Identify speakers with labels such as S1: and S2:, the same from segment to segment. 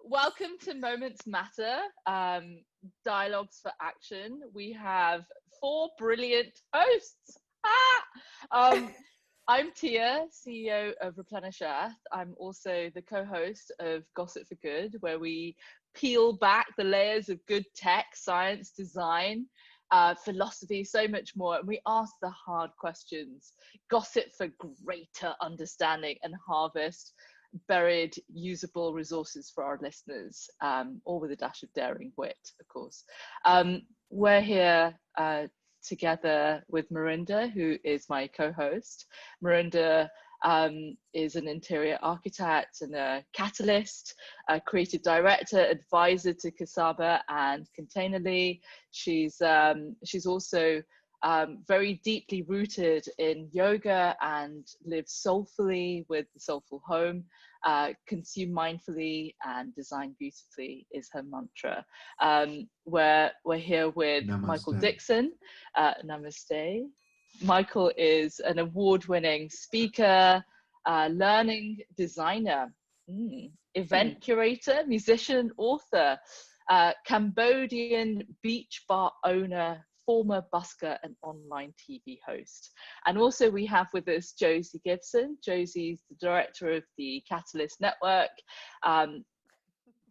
S1: welcome to Moments Matter, Dialogues for Action. We have 4 brilliant hosts. I'm Tia, CEO of Replenishing Earth. I'm also the co-host of Gossip for Good, where we peel back the layers of good tech, science, design, philosophy, so much more. And we ask the hard questions, gossip for greater understanding, and harvest buried usable resources for our listeners, all with a dash of daring wit, of course. We're here together with Merinda, who is my co-host. Merinda is an interior architect and a catalyst, a creative director, advisor to Kansara and Containerly. She's also very deeply rooted in yoga and lives soulfully with the Soulful Home. Consume mindfully and design beautifully is her mantra. We're here with Mykel Dixon. Namaste. Mykel is an award-winning speaker, learning designer, event curator, musician, author, Cambodian beach bar owner, former busker and online TV host. And also we have with us Josie Gibson. Josie's the director of the Catalyst Network.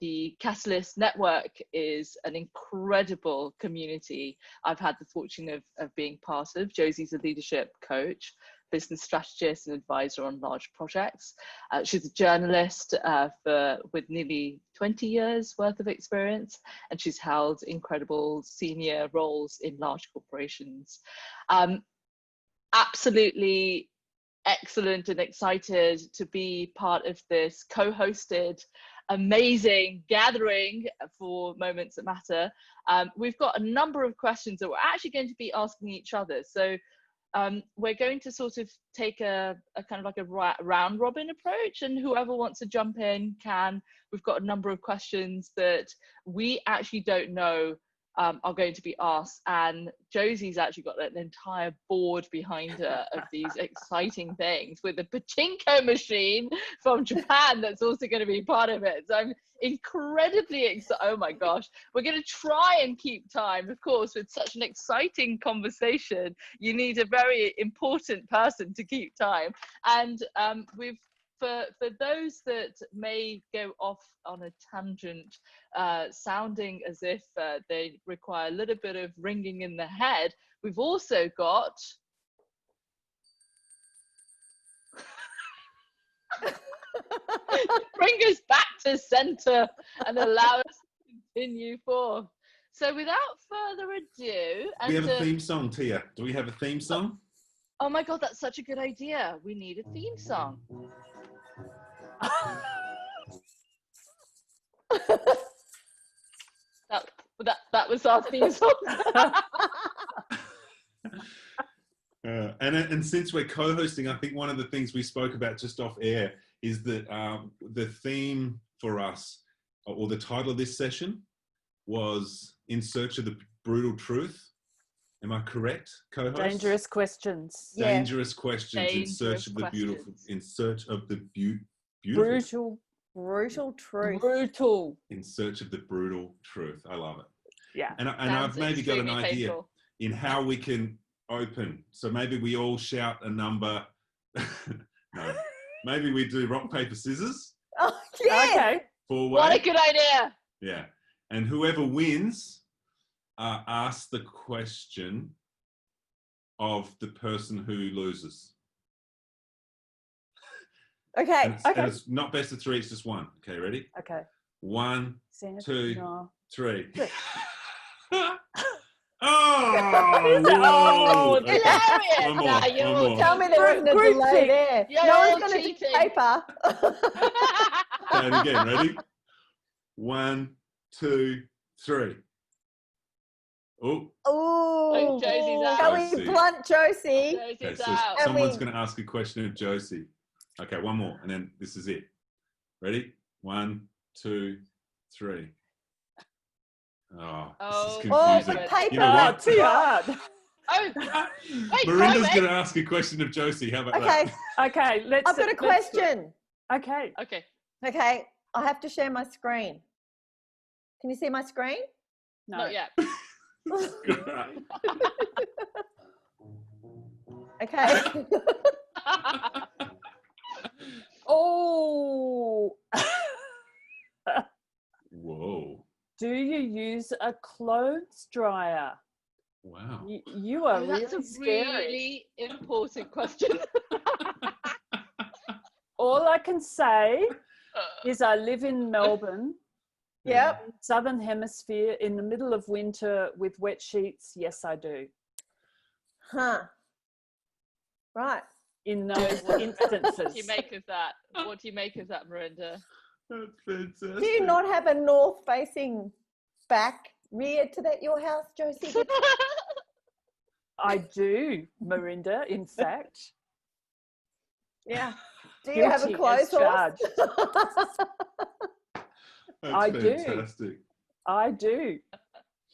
S1: The Catalyst Network is an incredible community I've had the fortune of being part of. Josie's a leadership coach, business strategist and advisor on large projects. She's a journalist with nearly 20 years worth of experience, and she's held incredible senior roles in large corporations. Absolutely excellent and excited to be part of this co-hosted amazing gathering for Moments That Matter. We've got a number of questions that we're actually going to be asking each other. So we're going to sort of take a kind of like a round robin approach, and whoever wants to jump in can. We've got a number of questions that we actually don't know are going to be asked, and Josie's actually got an entire board behind her of these exciting things with a pachinko machine from Japan that's also going to be part of it. So I'm incredibly excited. Oh my gosh, we're going to try and keep time. Of course, with such an exciting conversation, you need a very important person to keep time. And for those that may go off on a tangent, sounding as if they require a little bit of ringing in the head, we've also got bring us back to center and allow us to continue forth. So without further ado,
S2: we have a theme song, Tia. Do we have a theme song?
S1: Oh my God, that's such a good idea. We need a theme song. that was our theme song.
S2: And since we're co-hosting, I think one of the things we spoke about just off air is that the theme for us, or the title of this session, was In Search of the Brutal Truth. Am I correct, co-host?
S3: Dangerous questions.
S2: Dangerous questions. In search of the beautiful. In search of the beautiful.
S3: Brutal truth.
S1: Brutal.
S2: In search of the brutal truth. I love it.
S3: Yeah.
S2: And I've maybe got an idea in how we can open. So maybe we all shout a number. No. Maybe we do rock, paper, scissors.
S3: Oh, yeah. Okay.
S1: What a good idea.
S2: Yeah. And whoever wins asks the question of the person who loses.
S3: Okay.
S2: And it's not best of 3, it's just 1. Okay, ready?
S3: Okay.
S2: 1, 2, 3.
S1: Oh, hilarious!
S3: Tell me there wasn't a delay there. No one's going to do paper.
S2: Okay, and again, ready? 1, 2, 3.
S3: Oh,
S1: Josie's out.
S3: Can we blunt Josie?
S2: Okay, so someone's going to ask a question of Josie. Okay, one more, and then this is it. Ready? 1, 2, 3. This is confusing.
S3: Paper.
S2: You know what?
S3: Too hard.
S1: Wait,
S2: Merinda's going to ask a question of Josie. How about that?
S3: Okay. I've got a question.
S1: Okay.
S3: Okay. I have to share my screen. Can you see my screen?
S1: No. Not yet.
S3: Okay.
S4: Oh.
S2: Whoa.
S4: Do you use a clothes dryer?
S2: Wow.
S4: You are
S1: that's
S4: really
S1: a
S4: scary.
S1: really important question.
S4: All I can say is I live in Melbourne.
S3: Yep.
S4: Southern Hemisphere, in the middle of winter with wet sheets. Yes, I do.
S3: Huh. Right.
S4: In those instances.
S1: What do you make of that? What do you make of that, Merinda?
S2: That's fantastic.
S3: Do you not have a north-facing back rear to that your house, Josie?
S4: I do, Merinda, in fact.
S3: Yeah. Do you have a
S4: Guilty
S3: clothes
S4: as charged.
S2: That's fantastic.
S4: I do.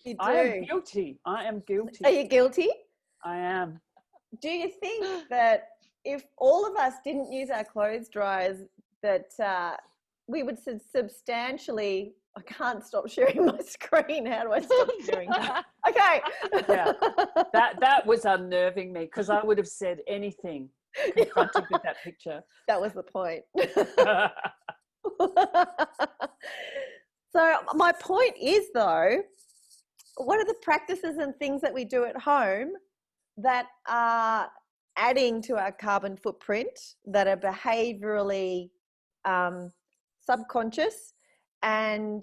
S3: You do.
S4: I am guilty. I am guilty.
S3: Are you guilty?
S4: I am.
S3: Do you think that if all of us didn't use our clothes dryers, that we would substantially... I can't stop sharing my screen. How do I stop sharing that? Okay.
S4: Yeah. That was unnerving me because I would have said anything confronted with that picture.
S3: That was the point. So my point is, though, what are the practices and things that we do at home that are adding to our carbon footprint, that are behaviorally subconscious? And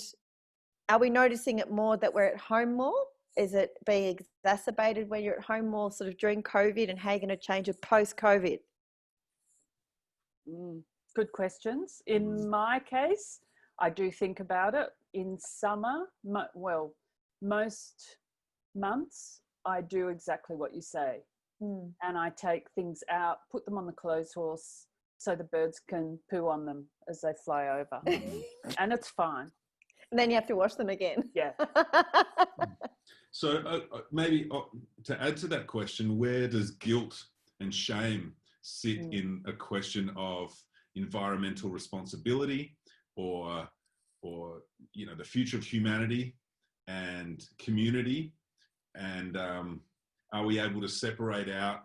S3: are we noticing it more that we're at home more? Is it being exacerbated when you're at home more sort of during COVID, and how are you going to change it post-COVID?
S4: Good questions. In my case, I do think about it. In summer, most months, I do exactly what you say. And I take things out, put them on the clothes horse so the birds can poo on them as they fly over. And it's fine.
S3: And then you have to wash them again.
S4: Yeah.
S2: So maybe to add to that question, where does guilt and shame sit in a question of environmental responsibility, or the future of humanity and community? And are we able to separate out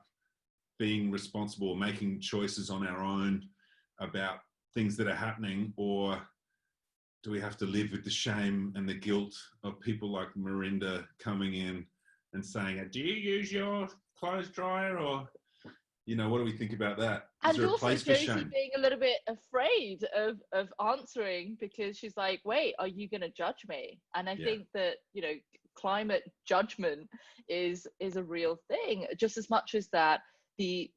S2: being responsible, making choices on our own about things that are happening, or do we have to live with the shame and the guilt of people like Merinda coming in and saying, do you use your clothes dryer? Or, what do we think about that? Is
S1: and
S2: there a
S1: also
S2: place for
S1: Josie
S2: shame?
S1: being a little bit afraid of answering, because she's like, wait, are you going to judge me? And I think that, climate judgment is a real thing, just as much as that the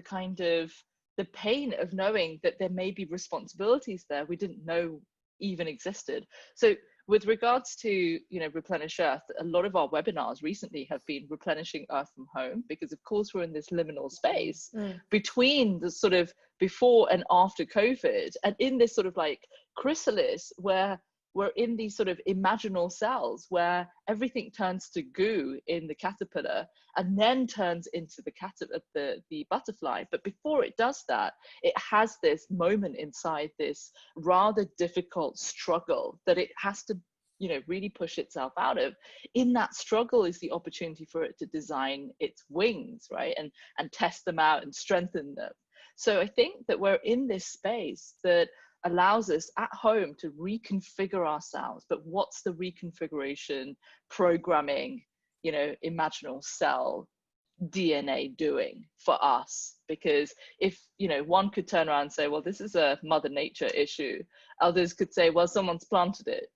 S1: kind of the pain of knowing that there may be responsibilities there we didn't know even existed. So with regards to Replenish Earth, a lot of our webinars recently have been replenishing Earth from home, because of course we're in this liminal space between the sort of before and after COVID, and in this sort of like chrysalis where we're in these sort of imaginal cells where everything turns to goo in the caterpillar and then turns into the butterfly. But before it does that, it has this moment inside this rather difficult struggle that it has to, really push itself out of. In that struggle is the opportunity for it to design its wings, right? And test them out and strengthen them. So I think that we're in this space that allows us at home to reconfigure ourselves. But what's the reconfiguration programming, imaginal cell DNA doing for us? Because if, one could turn around and say, well, this is a Mother Nature issue. Others could say, well, someone's planted it.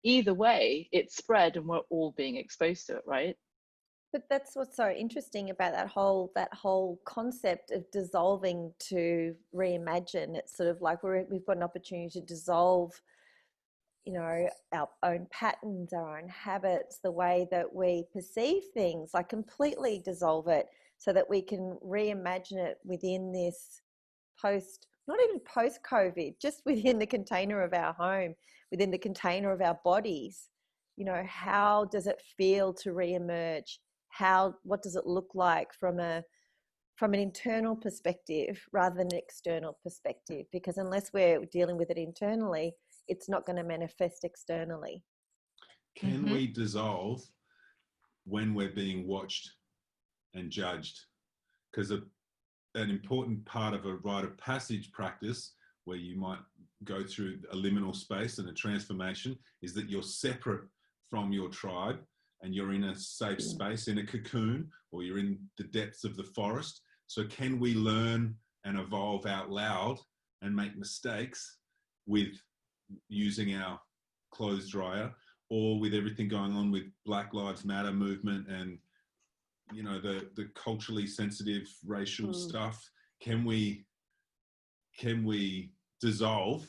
S1: Either way, it's spread and we're all being exposed to it, right?
S3: But that's what's so interesting about that whole concept of dissolving to reimagine. It's sort of like we've got an opportunity to dissolve, our own patterns, our own habits, the way that we perceive things, like completely dissolve it so that we can reimagine it within this not even post-COVID, just within the container of our home, within the container of our bodies. How does it feel to reemerge? What does it look like from an internal perspective rather than an external perspective? Because unless we're dealing with it internally, it's not going to manifest externally.
S2: can we dissolve when we're being watched and judged? Because an important part of a rite of passage practice, where you might go through a liminal space and a transformation, is that you're separate from your tribe and you're in a safe space, in a cocoon, or you're in the depths of the forest. So can we learn and evolve out loud and make mistakes with using our clothes dryer, or with everything going on with Black Lives Matter movement and, you know, the culturally sensitive racial stuff? Can we dissolve?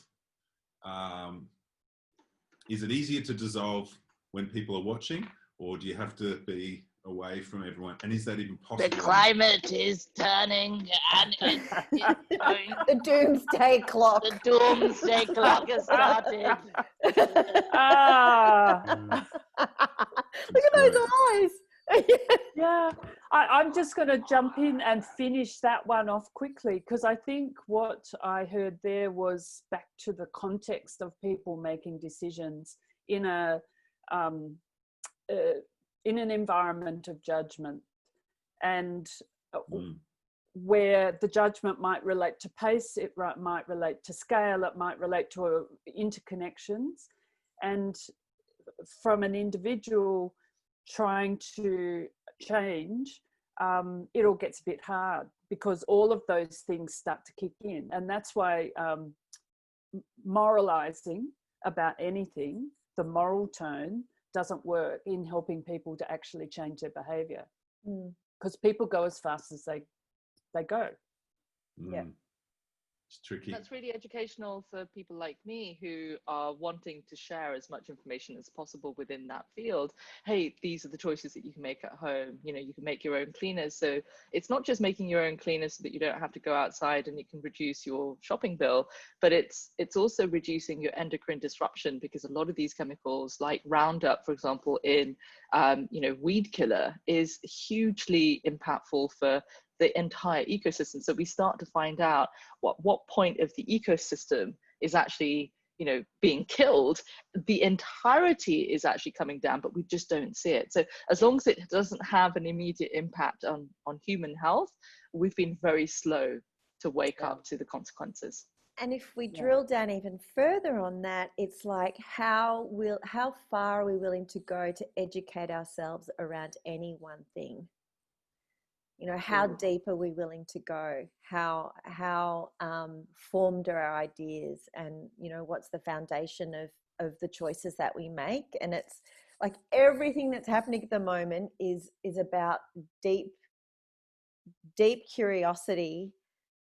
S2: Is it easier to dissolve when people are watching, or do you have to be away from everyone? And is that even possible?
S1: The climate is turning, and it's going.
S3: The doomsday clock.
S1: The doomsday clock has started.
S3: Look at those eyes.
S4: Yeah, I'm just going to jump in and finish that one off quickly, because I think what I heard there was back to the context of people making decisions in an environment of judgment, and where the judgment might relate to pace, it might relate to scale, it might relate to interconnections. And from an individual trying to change, it all gets a bit hard, because all of those things start to kick in. And that's why moralizing about anything, the moral tone, doesn't work in helping people to actually change their behavior, because people go as fast as they go.
S3: Yeah.
S2: It's tricky.
S1: That's really educational for people like me who are wanting to share as much information as possible within that field. Hey, these are the choices that you can make at home. You know, you can make your own cleaners. So it's not just making your own cleaners so that you don't have to go outside and you can reduce your shopping bill, but it's also reducing your endocrine disruption, because a lot of these chemicals, like Roundup, for example, in weed killer, is hugely impactful for the entire ecosystem. So we start to find out what point of the ecosystem is actually, being killed. The entirety is actually coming down, but we just don't see it. So as long as it doesn't have an immediate impact on human health, we've been very slow to wake up to the consequences.
S3: And if we drill down even further on that, it's like, how far are we willing to go to educate ourselves around any one thing? How deep are we willing to go? How formed are our ideas, and what's the foundation of the choices that we make? And it's like everything that's happening at the moment is about deep curiosity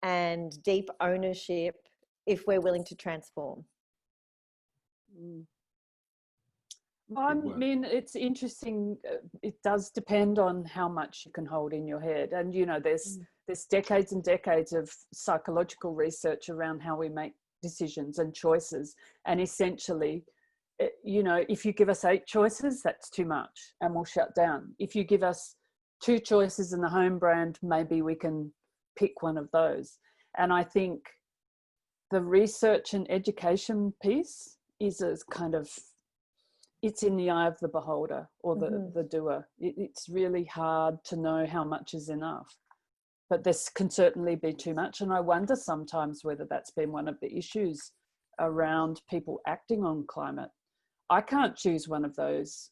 S3: and deep ownership, if we're willing to transform.
S4: I mean, it's interesting. It does depend on how much you can hold in your head. And, there's decades and decades of psychological research around how we make decisions and choices. And essentially, if you give us 8 choices, that's too much and we'll shut down. If you give us 2 choices in the home brand, maybe we can pick one of those. And I think the research and education piece is a kind of, it's in the eye of the beholder or the doer. It's really hard to know how much is enough, but this can certainly be too much. And I wonder sometimes whether that's been one of the issues around people acting on climate. I can't choose one of those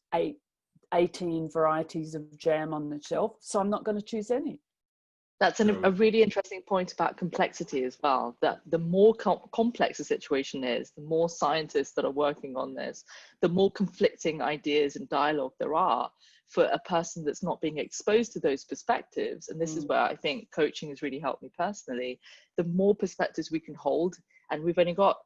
S4: 18 varieties of jam on the shelf, so I'm not going to choose any.
S1: That's a really interesting point about complexity as well, that the more complex the situation is, the more scientists that are working on this, the more conflicting ideas and dialogue there are for a person that's not being exposed to those perspectives. And this is where I think coaching has really helped me personally. The more perspectives we can hold, and we've only got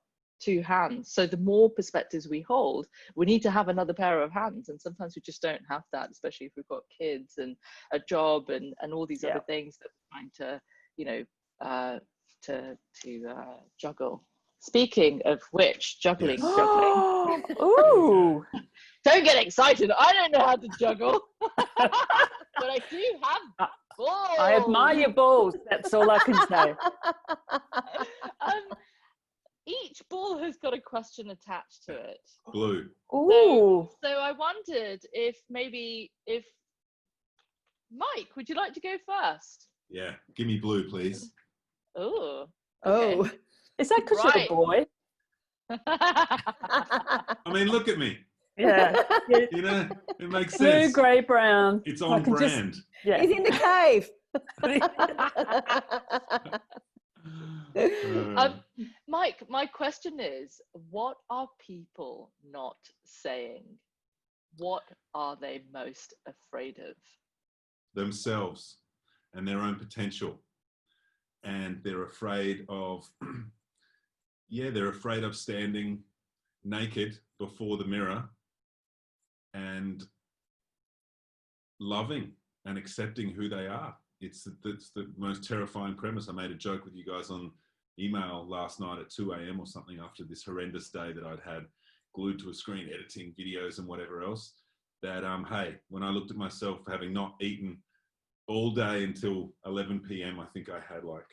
S1: 2 hands. So the more perspectives we hold, we need to have another pair of hands. And sometimes we just don't have that, especially if we've got kids and a job and all these other things that we're trying to juggle. Speaking of which, juggling.
S4: Ooh.
S1: Don't get excited. I don't know how to juggle, but I do have balls.
S4: I admire your balls. That's all I can say.
S1: Each ball has got a question attached to it.
S2: Blue.
S4: Ooh.
S1: So I wondered if Mike, would you like to go first?
S2: Yeah, give me blue, please.
S1: Oh.
S3: Oh.
S4: Is that because you're a
S1: Right.
S4: boy?
S2: I mean, look at me.
S4: Yeah.
S2: You know, it makes
S4: Blue,
S2: sense.
S4: grey, brown.
S2: It's
S4: I
S2: on
S4: can just-
S2: brand.
S4: Yeah.
S3: He's in the cave.
S1: Mike, my question is, what are people not saying? What are they most afraid of?
S2: Themselves and their own potential. And they're afraid of, they're afraid of standing naked before the mirror and loving and accepting who they are. It's the most terrifying premise. I made a joke with you guys on email last night at 2 a.m. or something after this horrendous day that I'd had glued to a screen editing videos and whatever else, that hey, when I looked at myself having not eaten all day until 11 p.m, I think I had like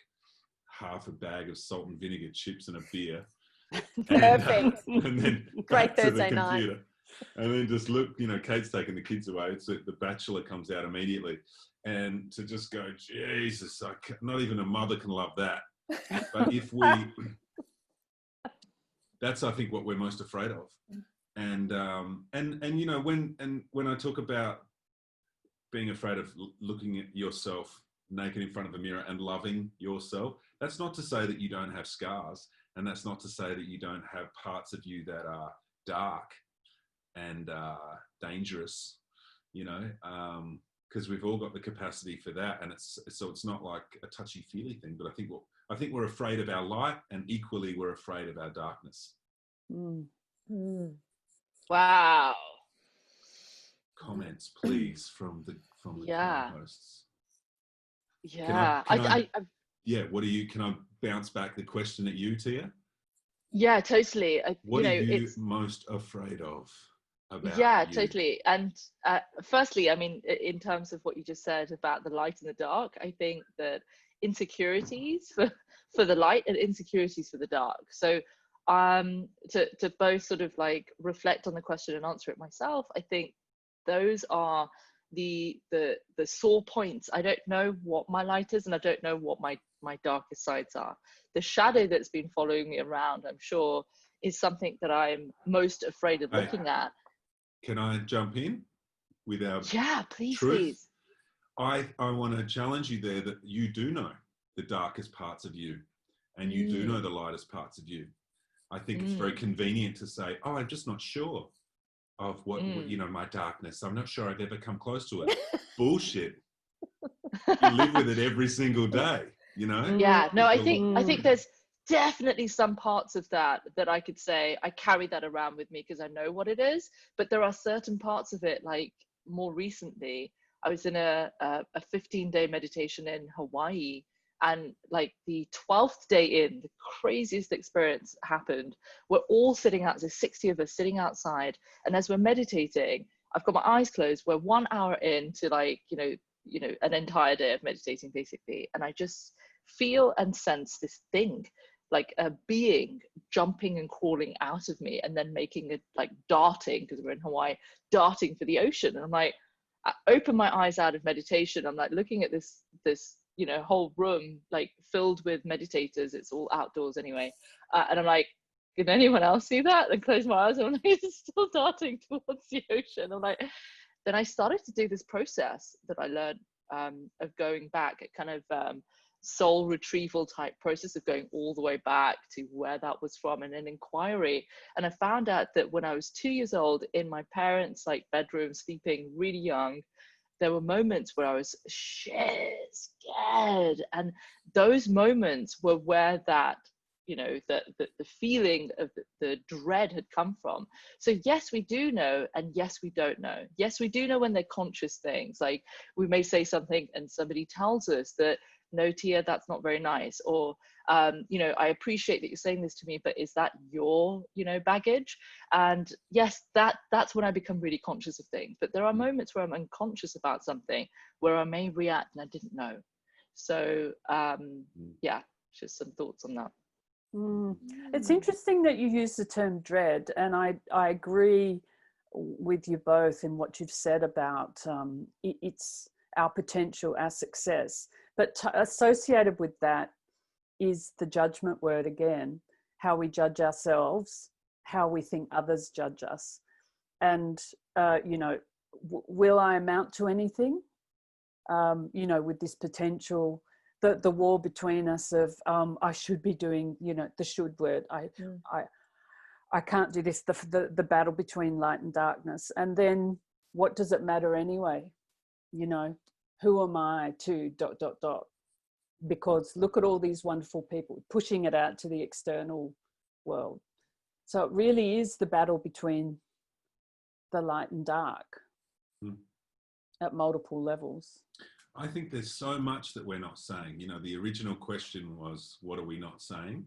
S2: half a bag of salt and vinegar chips and a beer.
S3: Perfect.
S2: And then
S3: Great
S2: back to the
S3: Thursday night.
S2: computer. And then just look, Kate's taking the kids away. It's the Bachelor comes out immediately. And to just go, Jesus, not even a mother can love that. But if we, that's, I think, what we're most afraid of. And when I talk about being afraid of looking at yourself naked in front of a mirror and loving yourself, that's not to say that you don't have scars. And that's not to say that you don't have parts of you that are dark and dangerous, because we've all got the capacity for that. And it's not like a touchy-feely thing, but I think we're afraid of our light, and equally we're afraid of our darkness.
S1: Wow.
S2: Comments, please, from the co-hosts.
S1: Yeah.
S2: Can I bounce back the question at you, Tia?
S1: Yeah, totally.
S2: What are you most afraid of about you?
S1: Totally. And firstly, I mean, in terms of what you just said about the light and the dark, I think that insecurities for the light and insecurities for the dark. So to both sort of like reflect on the question and answer it myself, I think those are the sore points. I don't know what my light is, and I don't know what my darkest sides are. The shadow that's been following me around, I'm sure, is something that I'm most afraid of looking at.
S2: Can I jump in with our
S1: please,
S2: truth?
S1: Please.
S2: I want to challenge you there that you do know the darkest parts of you, and you do know the lightest parts of you. I think it's very convenient to say, oh, I'm just not sure of what my darkness. I'm not sure I've ever come close to it. Bullshit. You live with it every single day,
S1: Yeah, no, I think there's definitely some parts of that I could say I carry that around with me because I know what it is. But there are certain parts of it, like more recently, I was in a 15-day meditation in Hawaii, and like the 12th day in, the craziest experience happened. We're all sitting out, there's 60 of us sitting outside, and as we're meditating, I've got my eyes closed. We're 1 hour into like an entire day of meditating basically, and I just feel and sense this thing, like a being jumping and crawling out of me, and then making it like darting, because we're in Hawaii, darting for the ocean. And I'm like, I open my eyes out of meditation. I'm like looking at this whole room like filled with meditators. It's all outdoors anyway, and I'm like, can anyone else see that? And close my eyes, and I'm like, it's still darting towards the ocean. I'm like, then I started to do this process that I learned of going back, a kind of soul retrieval type process of going all the way back to where that was from, and an inquiry. And I found out that when I was 2 years old in my parents' like bedroom, sleeping really young, there were moments where I was scared, and those moments were where that the feeling of the dread had come from. So yes, we do know, and yes, we don't know. Yes, we do know when they're conscious things, like we may say something and somebody tells us that, no, Tia, that's not very nice, or I appreciate that you're saying this to me, but is that your baggage? And yes, that's when I become really conscious of things. But there are moments where I'm unconscious about something, where I may react and I didn't know. So just some thoughts on that.
S4: It's interesting that you use the term dread, and I agree with you both in what you've said about it's our potential, our success. But associated with that is the judgment word again, how we judge ourselves, how we think others judge us. And, will I amount to anything? With this potential, the war between us of I should be doing, the should word. I can't do this. The battle between light and darkness. And then what does it matter anyway? Who am I to ... Because look at all these wonderful people pushing it out to the external world. So it really is the battle between the light and dark at multiple levels.
S2: I think there's so much that we're not saying. The original question was, what are we not saying?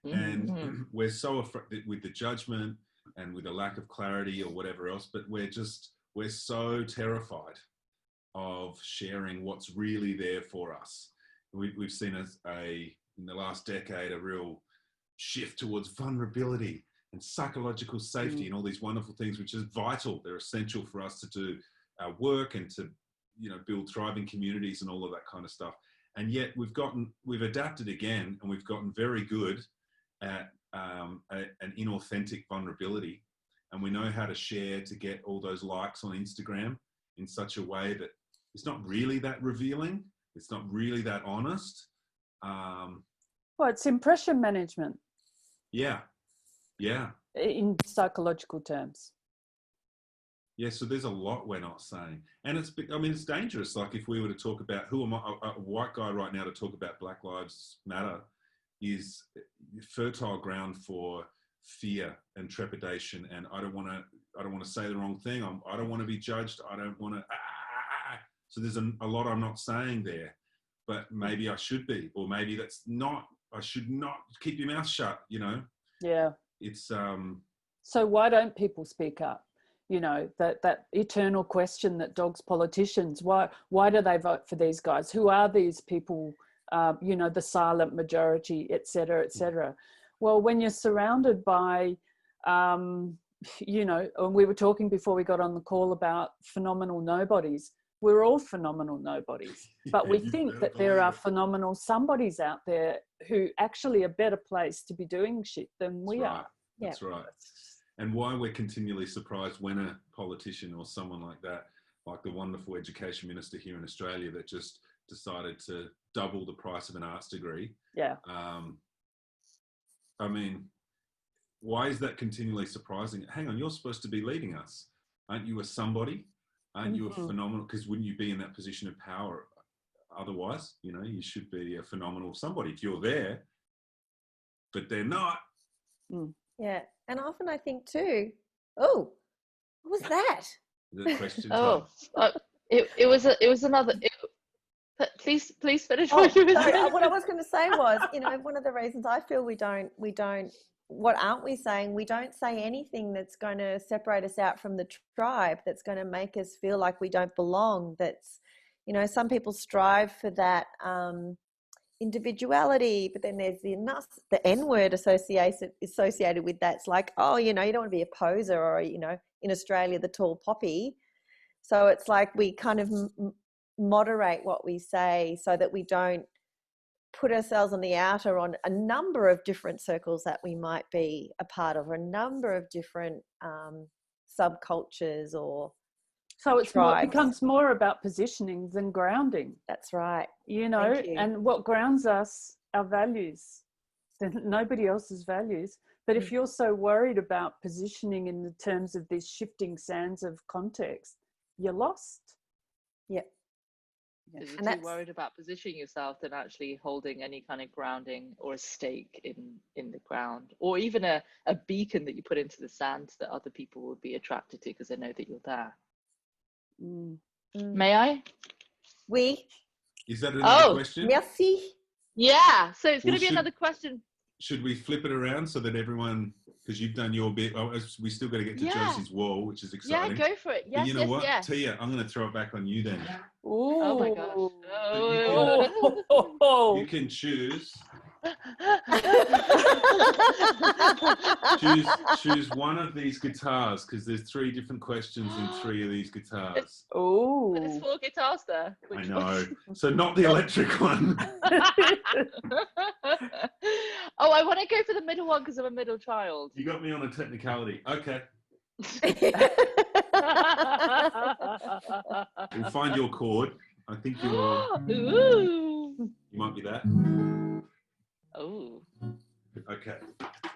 S2: And we're so afraid with the judgment and with a lack of clarity or whatever else, but we're so terrified of sharing what's really there for us. We've seen in the last decade a real shift towards vulnerability and psychological safety and all these wonderful things, which is vital. They're essential for us to do our work and to build thriving communities and all of that kind of stuff. And yet we've adapted again, and we've gotten very good at an inauthentic vulnerability, and we know how to share to get all those likes on Instagram in such a way that it's not really that revealing. It's not really that honest.
S4: Well, it's impression management.
S2: Yeah.
S4: In psychological terms.
S2: Yeah, so there's a lot we're not saying. And it's dangerous. Like if we were to talk about, who am I, a white guy right now to talk about Black Lives Matter is fertile ground for fear and trepidation. And I don't want to say the wrong thing. I don't want to be judged. I don't want to, So there's a lot I'm not saying there, but maybe I should be, or maybe I should not. Keep your mouth shut,
S4: Yeah.
S2: It's,
S4: So why don't people speak up? That eternal question that dogs politicians. Why do they vote for these guys? Who are these people? The silent majority, et cetera, et cetera. Well, when you're surrounded by, and we were talking before we got on the call about phenomenal nobodies. We're all phenomenal nobodies, but we think that there are phenomenal somebodies out there who actually are better placed to be doing shit than we are.
S2: That's right. And why we're continually surprised when a politician or someone like that, like the wonderful education minister here in Australia that just decided to double the price of an arts degree.
S4: Yeah.
S2: Why is that continually surprising? Hang on, you're supposed to be leading us. Aren't you a somebody? Aren't you a phenomenal? Because wouldn't you be in that position of power otherwise? You should be a phenomenal somebody if you're there, but they're not.
S3: Yeah. And often I think too, what was that?
S2: The question.
S3: It was another. Please finish what you were saying. What I was going to say was, one of the reasons I feel we don't. What aren't we saying? We don't say anything that's going to separate us out from the tribe. That's going to make us feel like we don't belong. That's, some people strive for that individuality, but then there's the N word associated with that. It's like, you don't want to be a poser, or in Australia, the tall poppy. So it's like we kind of moderate what we say so that we don't put ourselves on the outer on a number of different circles that we might be a part of, or a number of different subcultures or
S4: so it becomes more about positioning than grounding.
S3: That's right.
S4: And what grounds us, our values, nobody else's values. But if you're so worried about positioning in the terms of these shifting sands of context, you're lost.
S3: Yep.
S1: Because you're too worried about positioning yourself than actually holding any kind of grounding or a stake in the ground, or even a beacon that you put into the sand that other people will be attracted to because they know that you're there. May I?
S3: Oui.
S2: Is that another question?
S3: Merci.
S1: Yeah. So it's going to be another question.
S2: Should we flip it around so that everyone, because you've done your bit, we still got to get to Josie's wall, which is exciting.
S1: Yeah, go for it. Yes,
S2: but you know what?
S1: Yes.
S2: Tia, I'm going to throw it back on you then.
S1: Ooh. Oh my gosh.
S2: You can choose Choose one of these guitars, because there's 3 different questions in 3 of these guitars.
S4: Oh,
S1: There's 4 guitars there.
S2: I know. So not the electric one.
S1: Oh, I want to go for the middle one because I'm a middle child.
S2: You got me on a technicality. Okay. We'll find your chord. I think
S1: Ooh.
S2: you might be that.
S1: Oh.
S2: Okay.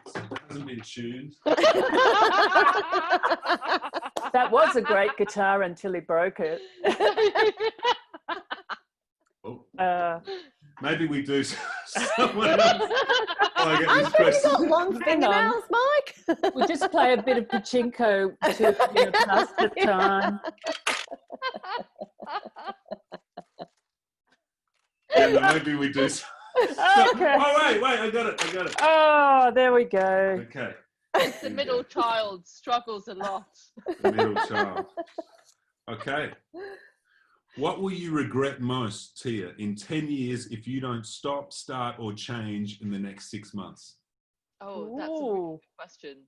S2: So it hasn't been tuned.
S4: that was a great guitar until he broke it.
S2: Oh. Maybe we do someone else. I get
S3: I've already got long fingernails, Mike.
S4: We'll just play a bit of pachinko to pass the time.
S2: Yeah, maybe we do.
S4: Okay.
S2: Oh, wait, I got it.
S4: Oh, there we go.
S2: Okay.
S1: The middle child struggles a lot.
S2: The middle child. Okay. What will you regret most, Tia, in 10 years if you don't stop, start, or change in the next 6 months?
S1: Oh, that's a really good question.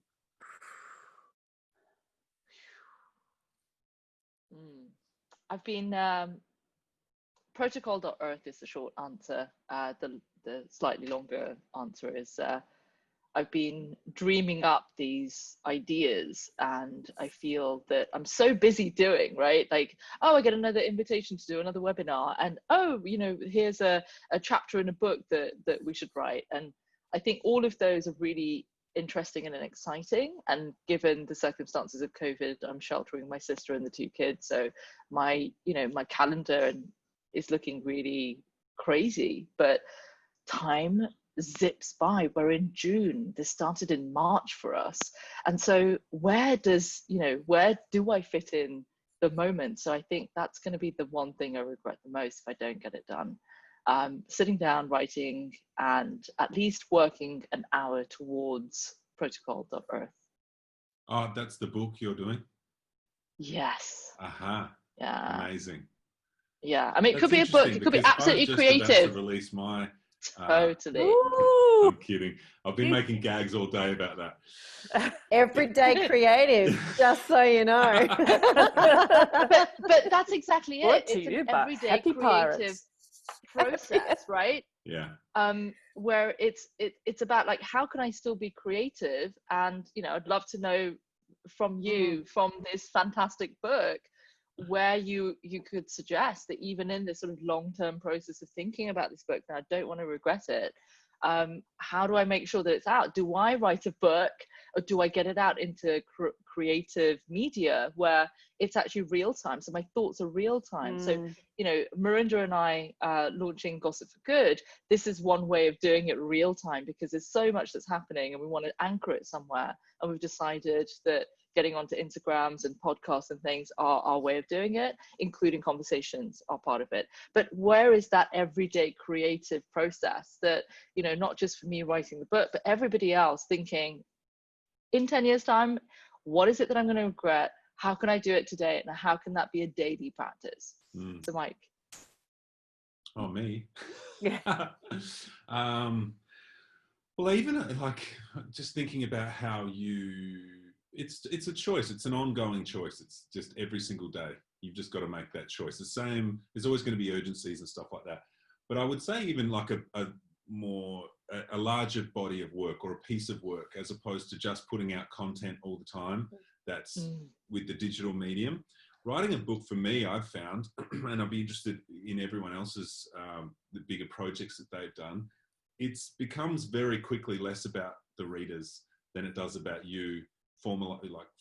S1: I've been protocol.earth is the short answer. The slightly longer answer is I've been dreaming up these ideas, and I feel that I'm so busy doing, right? Like, oh, I get another invitation to do another webinar, and oh, here's a chapter in a book that we should write. And I think all of those are really interesting and exciting. And given the circumstances of COVID, I'm sheltering my sister and the 2 kids. So my calendar is looking really crazy, but time zips by. We're in June. This started in March for us. And so where do I fit in the moment? So I think that's going to be the one thing I regret the most if I don't get it done. Sitting down, writing, and at least working an hour towards protocol.earth.
S2: Oh, that's the book you're doing?
S1: Yes.
S2: Aha.
S1: Yeah.
S2: Amazing.
S1: Yeah. I mean, it could be a book. It could be absolutely creative.
S2: I'm just about to release my...
S1: Totally.
S2: I'm kidding. I've been making gags all day about that.
S3: Everyday creative, just so you know.
S1: but that's exactly it. It's an everyday creative process, right?
S2: Yeah.
S1: Where it's about, like, how can I still be creative? And I'd love to know from you, from this fantastic book, where you could suggest that even in this sort of long-term process of thinking about this book, and I don't want to regret it, how do I make sure that it's out? Do I write a book, or do I get it out into creative media where it's actually real time? So my thoughts are real time. So, Merinda and I launching Gossip for Good, this is one way of doing it real time, because there's so much that's happening and we want to anchor it somewhere. And we've decided that getting onto Instagrams and podcasts and things are our way of doing it, including conversations are part of it. But where is that everyday creative process that, not just for me writing the book, but everybody else thinking, in 10 years time, what is it that I'm going to regret? How can I do it today? And how can that be a daily practice? So Mike.
S2: Oh, me?
S4: Yeah.
S2: Well, even like just thinking about how it's a choice. It's an ongoing choice. It's just every single day. You've just got to make that choice. The same, there's always going to be urgencies and stuff like that. But I would say even like a larger body of work or a piece of work, as opposed to just putting out content all the time. That's with the digital medium. Writing a book for me, I've found, and I'll be interested in everyone else's, the bigger projects that they've done. It becomes very quickly less about the readers than it does about you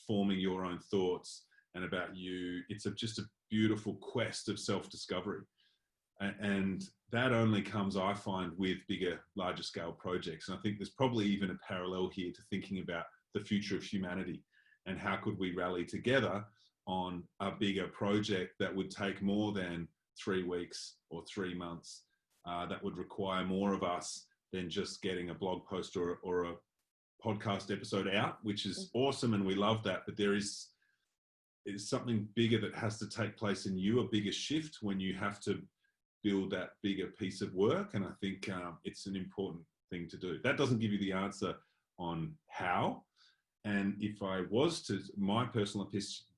S2: forming your own thoughts, and about you. It's just a beautiful quest of self-discovery. And that only comes, I find, with bigger, larger scale projects. And I think there's probably even a parallel here to thinking about the future of humanity and how could we rally together on a bigger project that would take more than 3 weeks or 3 months, that would require more of us than just getting a blog post or a podcast episode out, which is awesome, and we love that. But there is something bigger that has to take place in you, a bigger shift when you have to build that bigger piece of work. And I think it's an important thing to do. That doesn't give you the answer on how. And if I was to, my personal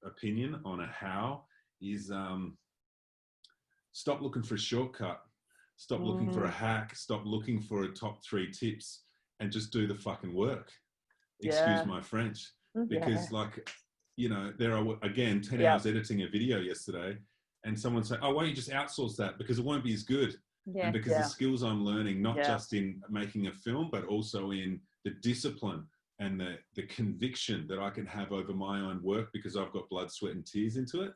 S2: opinion on a how is stop looking for a shortcut, stop looking for a hack, stop looking for a top 3 tips, and just do the fucking work. Excuse my French. Because like, you know, there are, again, 10 hours editing a video yesterday, and someone say, oh, why don't you just outsource that? Because it won't be as good. And because the skills I'm learning, not just in making a film, but also in the discipline and the conviction that I can have over my own work because I've got blood, sweat and tears into it,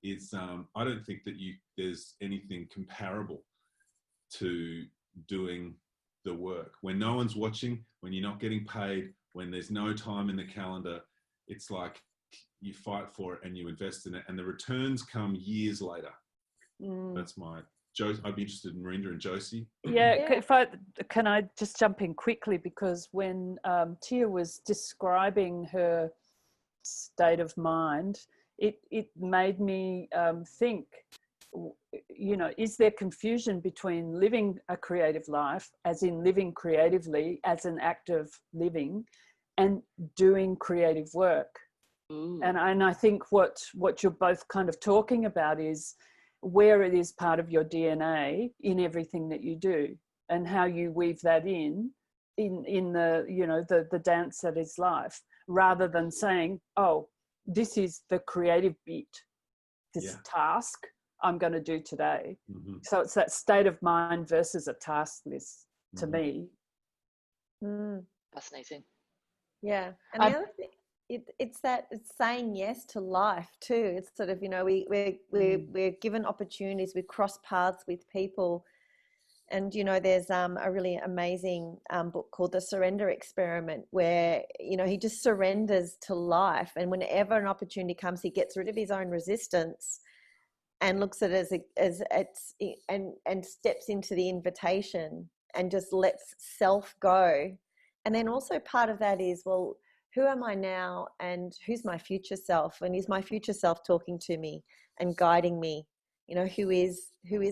S2: is I don't think that there's anything comparable to doing the work. When no one's watching, when you're not getting paid, when there's no time in the calendar, it's like you fight for it and you invest in it, and the returns come years later. That's my... I'd be interested in Merinda and Josie.
S4: Can I just jump in quickly, because when Tia was describing her state of mind, it made me think, you know, is there confusion between living a creative life, as in living creatively as an act of living, and doing creative work? And I think what you're both kind of talking about is where it is part of your DNA in everything that you do, and how you weave that in the, you know, the dance that is life, rather than saying, oh, this is the creative beat, this task I'm going to do today. So it's that state of mind versus a task list to me.
S1: Fascinating.
S3: Yeah. And the other thing, it's saying yes to life too. It's sort of, you know, we're given opportunities, we cross paths with people. And, you know, there's a really amazing book called The Surrender Experiment, where, you know, he just surrenders to life. And whenever an opportunity comes, he gets rid of his own resistance and looks at it and steps into the invitation and just lets self go. And then also part of that is, well, who am I now, and who's my future self? And is my future self talking to me and guiding me? You know, who is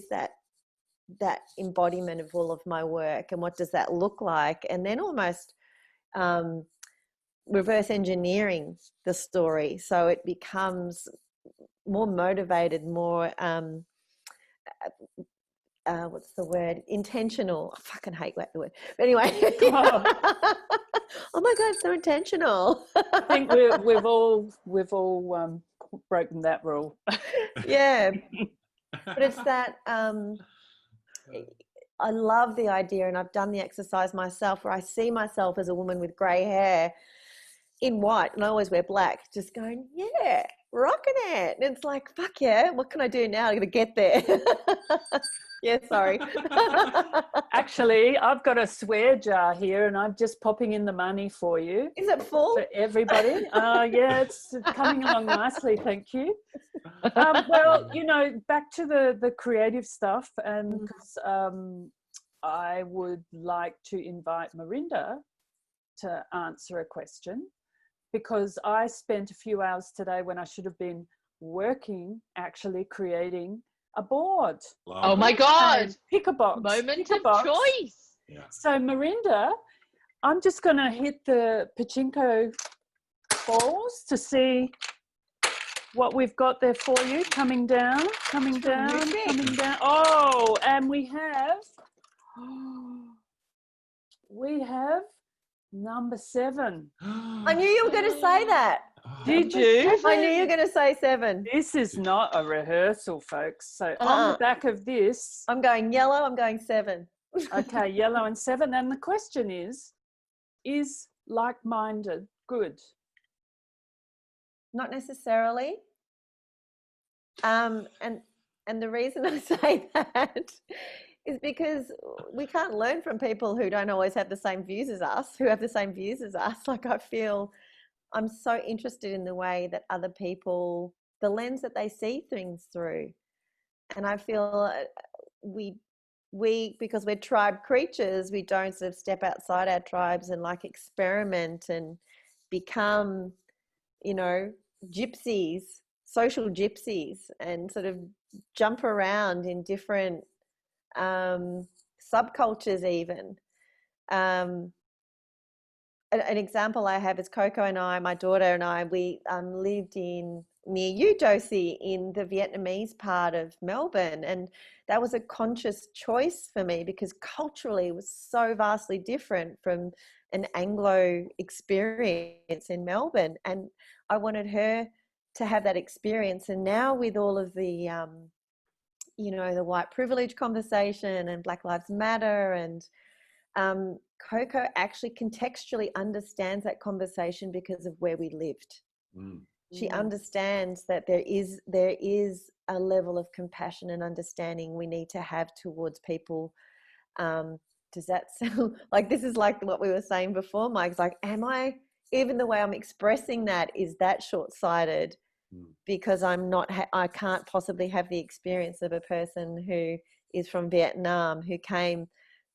S3: that embodiment of all of my work, and what does that look like? And then almost reverse engineering the story so it becomes more motivated, more what's the word? Intentional. I fucking hate that word. But anyway. Oh my God, so intentional.
S4: I think we've all broken that rule.
S3: Yeah. But it's that I love the idea, and I've done the exercise myself, where I see myself as a woman with grey hair in white, and I always wear black, just going, yeah, rocking it. And it's like, fuck yeah, what can I do now to get there? Yeah, sorry.
S4: Actually, I've got a swear jar here, and I'm just popping in the money for you.
S3: Is it full?
S4: For everybody. Yeah, it's coming along nicely, thank you. Well, you know, back to the creative stuff, and because I would like to invite Merinda to answer a question, because I spent a few hours today when I should have been working, actually creating a board.
S1: Oh my God.
S4: Pick a box.
S1: Moment of choice.
S2: Yeah.
S4: So Merinda, I'm just going to hit the pachinko balls to see what we've got there for you. Coming down, coming down, coming down. Oh, and we have number 7.
S3: I knew you were going to say that.
S4: Did you?
S3: I knew you were going to say 7.
S4: This is not a rehearsal, folks. So on the back of this,
S3: I'm going yellow, I'm going 7.
S4: Okay, yellow and 7. And the question is like-minded good?
S3: Not necessarily. And the reason I say that is because we can't learn from people who don't always have the same views as us, who have the same views as us. Like, I feel I'm so interested in the way that other people, the lens that they see things through. And I feel we because we're tribe creatures, we don't sort of step outside our tribes and like experiment and become, you know, gypsies, social gypsies, and sort of jump around in different subcultures even. An example I have is Coco and I, my daughter and I, we lived near you, Josie, in the Vietnamese part of Melbourne. And that was a conscious choice for me because culturally it was so vastly different from an Anglo experience in Melbourne. And I wanted her to have that experience. And now with all of the, the white privilege conversation and Black Lives Matter, and Coco actually contextually understands that conversation because of where we lived. She understands that there is a level of compassion and understanding we need to have towards people. Does that sound like this is like what we were saying before, Mike's like, even the way I'm expressing that, is that short-sighted? Because I can't possibly have the experience of a person who is from Vietnam, who came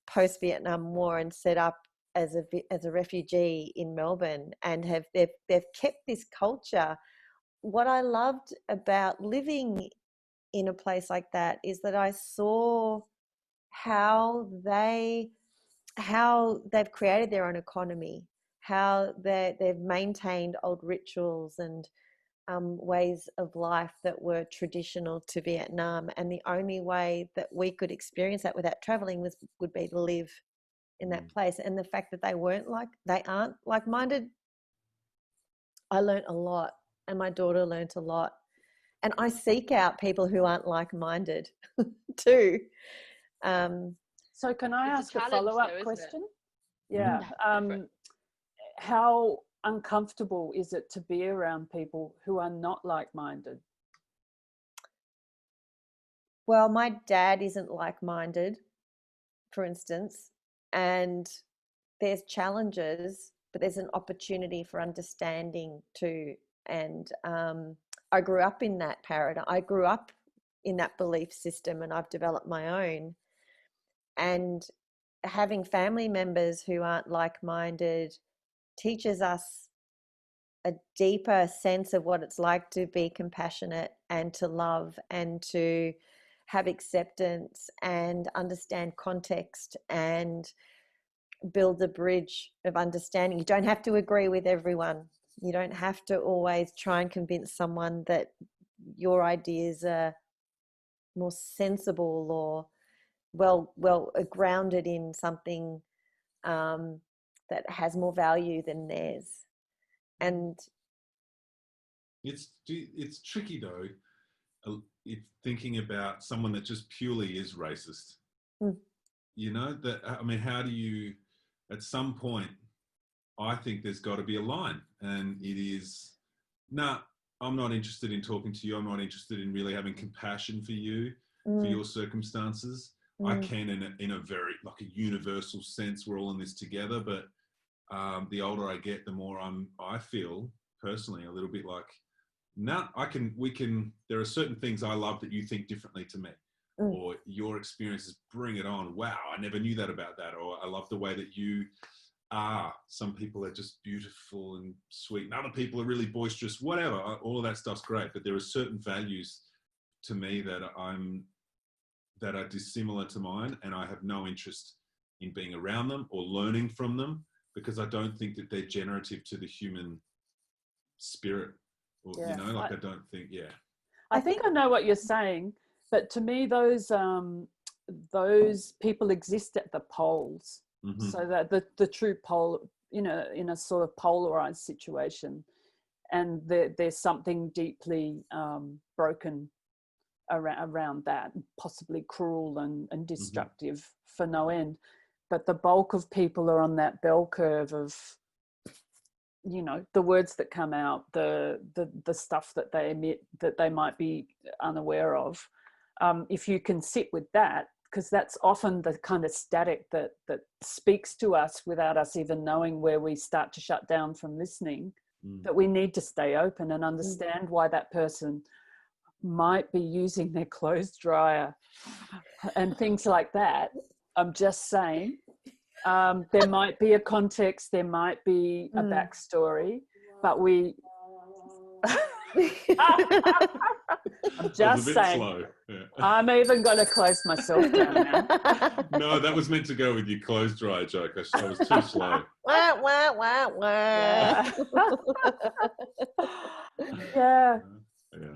S3: post-Vietnam War and set up as a refugee in Melbourne, and they've kept this culture. What I loved about living in a place like that is that I saw how they've created their own economy, how they've maintained old rituals and ways of life that were traditional to Vietnam. And the only way that we could experience that without traveling would be to live in that place. And the fact that they aren't like-minded, I learned a lot, and my daughter learned a lot. And I seek out people who aren't like-minded too.
S4: So can I ask a follow-up question? Yeah. How uncomfortable is it to be around people who are not like-minded?
S3: Well, my dad isn't like-minded, for instance, and there's challenges, but there's an opportunity for understanding too. And I grew up in that paradigm. I grew up in that belief system, and I've developed my own. And having family members who aren't like-minded teaches us a deeper sense of what it's like to be compassionate and to love and to have acceptance and understand context and build a bridge of understanding. You don't have to agree with everyone. You don't have to always try and convince someone that your ideas are more sensible or well grounded in something that has more value than theirs. And
S2: it's tricky though, if thinking about someone that just purely is racist. How do you, at some point, I think there's got to be a line, and it is, I'm not interested in talking to you. I'm not interested in really having compassion for you, for your circumstances. I can in a very, like, a universal sense, we're all in this together, but the older I get, the more I feel personally a little bit like, there are certain things I love that you think differently to me, or your experiences, bring it on. Wow, I never knew that about that. Or I love the way that you are. Some people are just beautiful and sweet, and other people are really boisterous, whatever. All of that stuff's great, but there are certain values to me that are dissimilar to mine, and I have no interest in being around them or learning from them, because I don't think that they're generative to the human spirit. Or, I don't think,
S4: I think I know what you're saying, but to me, those people exist at the poles, so that the true pole, in a sort of polarized situation, and there's something deeply broken around that, possibly cruel and destructive for no end. But the bulk of people are on that bell curve of, the words that come out, the stuff that they emit that they might be unaware of. If you can sit with that, because that's often the kind of static that speaks to us without us even knowing where we start to shut down from listening, that we need to stay open and understand why that person might be using their clothes dryer and things like that. I'm just saying. There might be a context, there might be a backstory, but I'm just saying.
S2: Slow. Yeah.
S4: I'm even going to close myself down now.
S2: No, that was meant to go with your clothes dry joke. I was too slow.
S3: Wah, wah, wah, wah.
S4: Yeah. Yeah.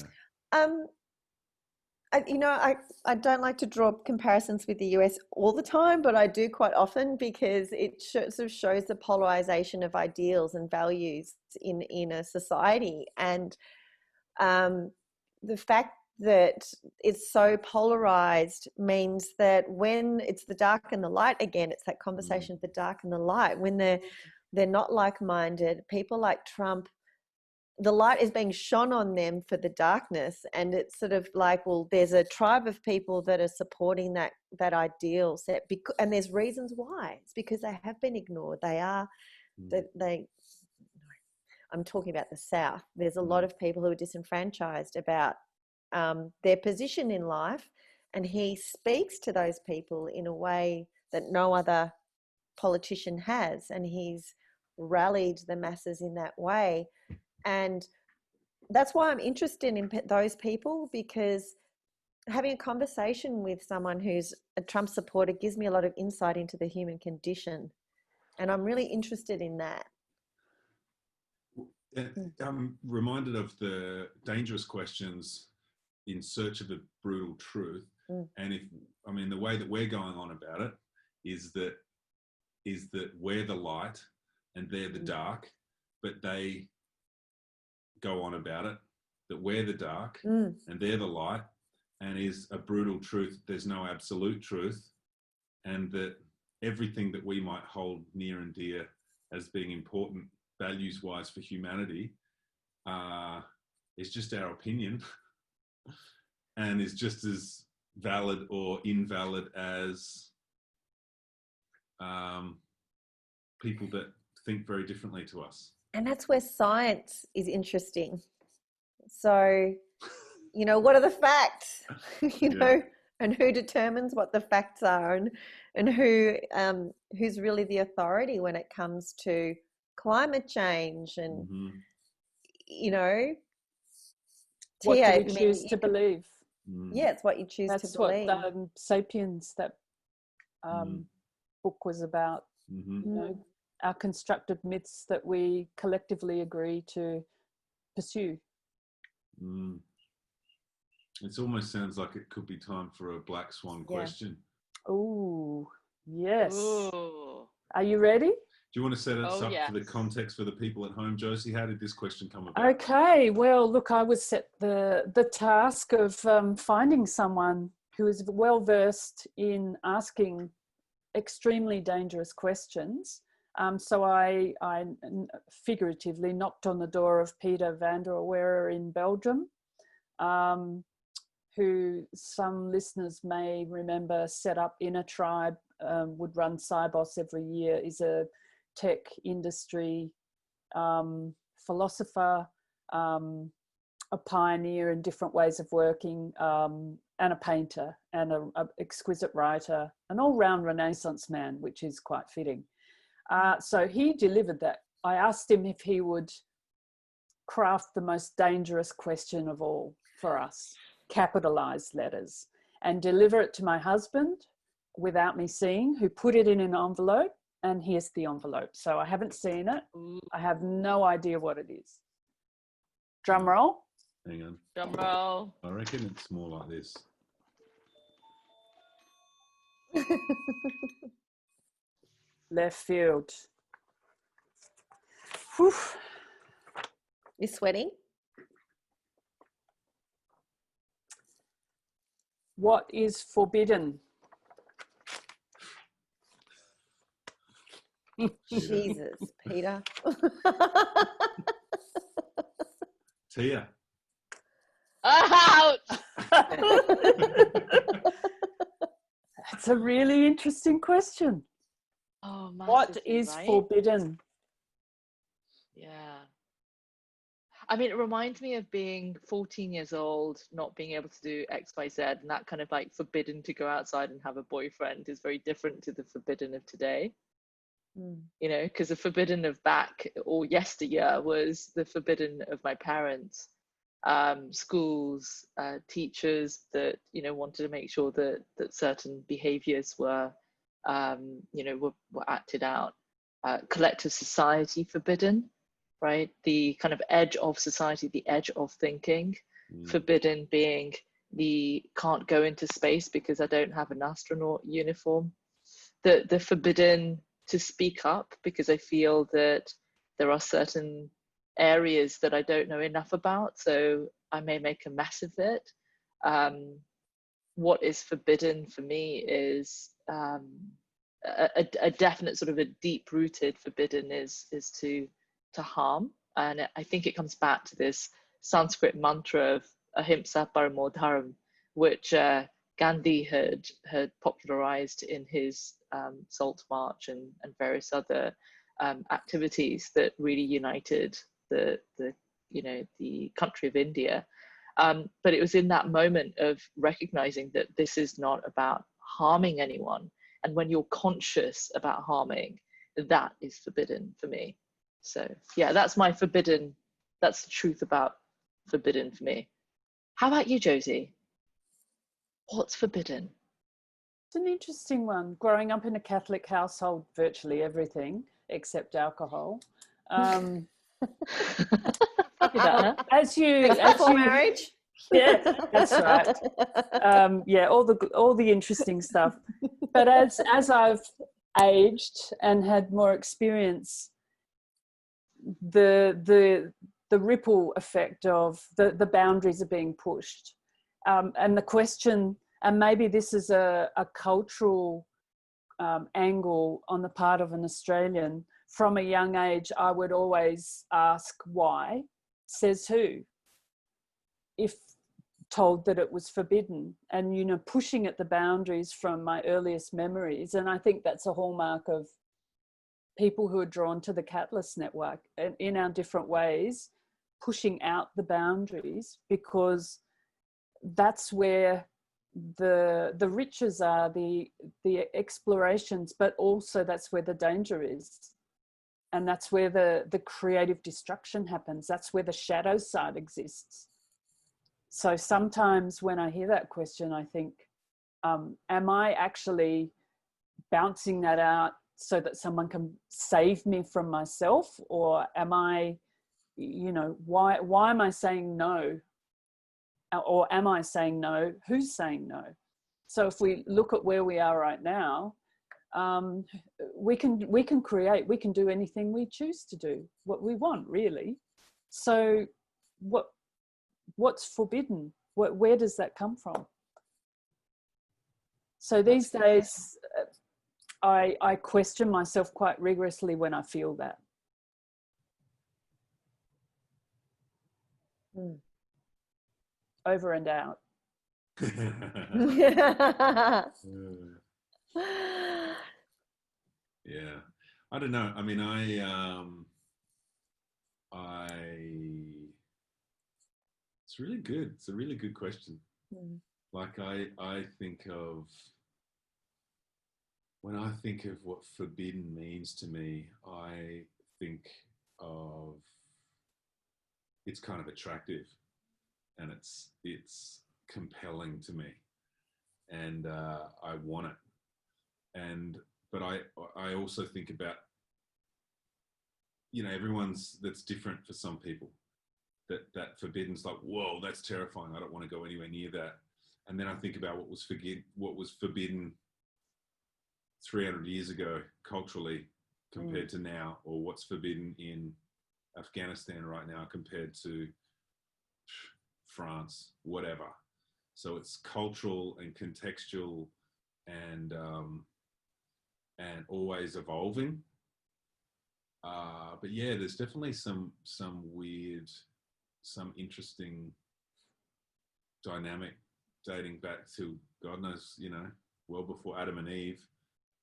S3: I don't like to draw comparisons with the US all the time, but I do quite often because it sort of shows the polarization of ideals and values in a society. And the fact that it's so polarized means that when it's the dark and the light, again, it's that conversation of the dark and the light, when they're not like-minded, people like Trump, the light is being shone on them for the darkness, and it's sort of like, well, there's a tribe of people that are supporting that ideal set, and there's reasons why. It's because they have been ignored. I'm talking about the South. There's a lot of people who are disenfranchised about their position in life, and he speaks to those people in a way that no other politician has, and he's rallied the masses in that way. And that's why I'm interested in those people, because having a conversation with someone who's a Trump supporter gives me a lot of insight into the human condition. And I'm really interested in that.
S2: I'm reminded of the dangerous questions in search of a brutal truth. And the way that we're going on about it is that we're the light and they're the dark, but they go on about it that we're the dark and they're the light, and is a brutal truth. There's no absolute truth, and that everything that we might hold near and dear as being important values-wise for humanity is just our opinion and is just as valid or invalid as people that think very differently to us.
S3: And that's where science is interesting. So, what are the facts? And who determines what the facts are, and who's really the authority when it comes to climate change and
S4: what do we choose to believe?
S3: Yeah, it's what you choose to believe.
S4: That's what Sapiens, that book was about. Our constructed myths that we collectively agree to pursue.
S2: It almost sounds like it could be time for a black swan question.
S4: Oh, yes.
S1: Ooh.
S4: Are you ready?
S2: Do you want to set us up for the context for the people at home, Josie? How did this question come about?
S4: Okay, well, look, I was set the task of finding someone who is well versed in asking extremely dangerous questions. So I figuratively knocked on the door of Peter van der Weyer in Belgium, who some listeners may remember set up in a tribe, would run Cybos every year, is a tech industry philosopher, a pioneer in different ways of working, and a painter and an exquisite writer, an all-round Renaissance man, which is quite fitting. So he delivered that. I asked him if he would craft the most dangerous question of all for us, capitalized letters, and deliver it to my husband without me seeing, who put it in an envelope, and here's the envelope. So I haven't seen it. I have no idea what it is. Drum roll.
S2: Hang on.
S1: Drum roll.
S2: I reckon it's more like this.
S4: Left field. Whew.
S3: You're sweating?
S4: What is forbidden?
S3: Jesus, Peter.
S2: Tia.
S1: Ouch!
S4: That's a really interesting question.
S1: Oh,
S4: what is forbidden?
S1: Yeah. I mean, it reminds me of being 14 years old, not being able to do X, Y, Z, and that kind of like forbidden to go outside and have a boyfriend is very different to the forbidden of today. Because the forbidden of back or yesteryear was the forbidden of my parents. schools, teachers that, you know, wanted to make sure that certain behaviors were, you know, were acted out. Collective society forbidden, right? The kind of edge of society, the edge of thinking. Forbidden being the can't go into space because I don't have an astronaut uniform. The forbidden to speak up because I feel that there are certain areas that I don't know enough about, so I may make a mess of it. What is forbidden for me is a definite sort of a deep-rooted forbidden is to harm, and I think it comes back to this Sanskrit mantra of ahimsa paramo dharma, which Gandhi had popularized in his Salt March and various other activities that really united the you know, the country of India. But it was in that moment of recognizing that this is not about harming anyone, and when you're conscious about harming, that is forbidden for me. So yeah, that's my forbidden. That's the truth about forbidden for me. How about you, Josie? What's forbidden?
S4: It's an interesting one. Growing up in a Catholic household, virtually everything except alcohol. As you
S3: marriage.
S4: Yeah, that's right. Yeah, all the interesting stuff. But as I've aged and had more experience, the ripple effect of the boundaries are being pushed, and the question, and maybe this is a cultural angle on the part of an Australian. From a young age, I would always ask why, says who, if told that it was forbidden, and, you know, pushing at the boundaries from my earliest memories. And I think that's a hallmark of people who are drawn to the Catalyst Network in our different ways, pushing out the boundaries, because that's where the riches are, the explorations, but also that's where the danger is. And that's where the creative destruction happens. That's where the shadow side exists. So sometimes when I hear that question, I think, am I actually bouncing that out so that someone can save me from myself? Or am I, you know, why am I saying no? Or am I saying no? Who's saying no? So if we look at where we are right now, we can create, we can do anything we choose to do, what we want, really. So what's forbidden? Where does that come from? So these days, I question myself quite rigorously when I feel that. Over and out.
S2: Yeah, I don't know. I mean, it's really good. It's a really good question. Like I think of, when I think of what forbidden means to me, I think of, it's kind of attractive, and it's compelling to me, and I want it. But I also think about, you know, that's different for some people. That forbidden's like, whoa, that's terrifying. I don't want to go anywhere near that. And then I think about what was forbidden 300 years ago culturally compared to now, or what's forbidden in Afghanistan right now compared to France, whatever. So it's cultural and contextual and always evolving. But yeah, there's definitely some weird, some interesting dynamic dating back to God knows, you know, well before Adam and Eve.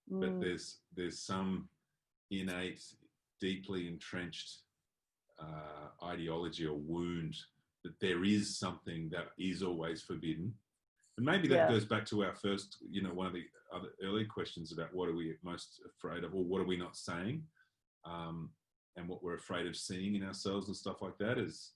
S2: But there's some innate, deeply entrenched ideology or wound that there is something that is always forbidden. And maybe that goes back to our first, you know, one of the other early questions about what are we most afraid of, or what are we not saying, and what we're afraid of seeing in ourselves and stuff like that is